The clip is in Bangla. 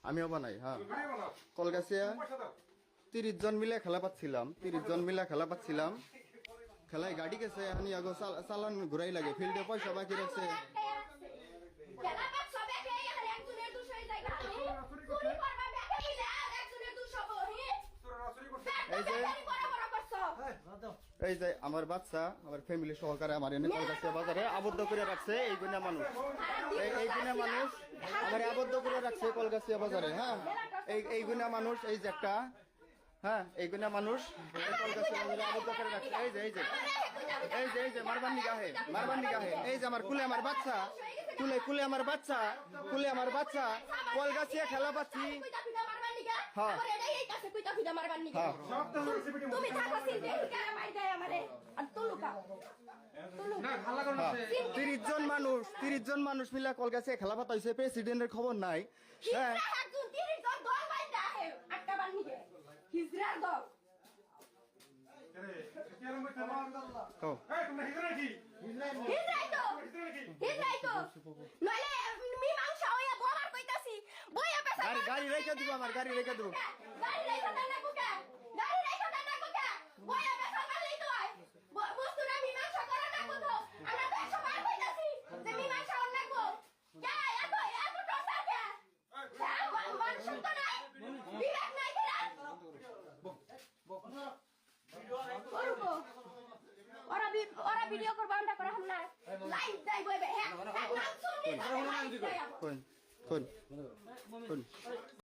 আমিও বানাই। হ্যাঁ, কলগাছিয়া 30 জন মিলে খেলা পাচ্ছিলাম, 30 জন মিলে খেলা পাচ্ছিলাম। খেলায় গাড়ি গেছে, আমি আগো চালান ঘুরাই লাগে, ফিল্ডে পয়সা বাকি রাখছে। এই যে আমার বাচ্চা, আমার ফ্যামিলি সহকারে আমার এনে কলগাছিয়া বাজারে আবদ্ধ করে রাখছে এই গুণা মানুষ, এই গুণা মানুষ আমার আবদ্ধ করে রাখছে কলগাছিয়া বাজারে। হ্যাঁ, এই গুণা মানুষ, এই যে একটা, হ্যাঁ এই গুণা মানুষ কলগাছিয়া বাজারে আবদ্ধ করে রাখছে। এই যে এই যে এই যে এই যে মারবার নিগাহে, মারবার নিগাহে। এই যে আমার কুলে আমার বাচ্চা, কুলে কুলে আমার বাচ্চা, কুলে আমার বাচ্চা কলগাছিয়া খেলা পাচ্ছি। হ্যাঁ, 30 জন মানুষ মিলে কলগাছিয়া খেলা পাতা হয়েছে, প্রেসিডেন্টের খবর নাই। হ্যাঁ, গাড়ি রেখে দিব, আমার গাড়ি রেখে দিব। ওরা ভিডিও করবো, আমরা করা না লাইভ দেয় বইবে। হ্যাঁ,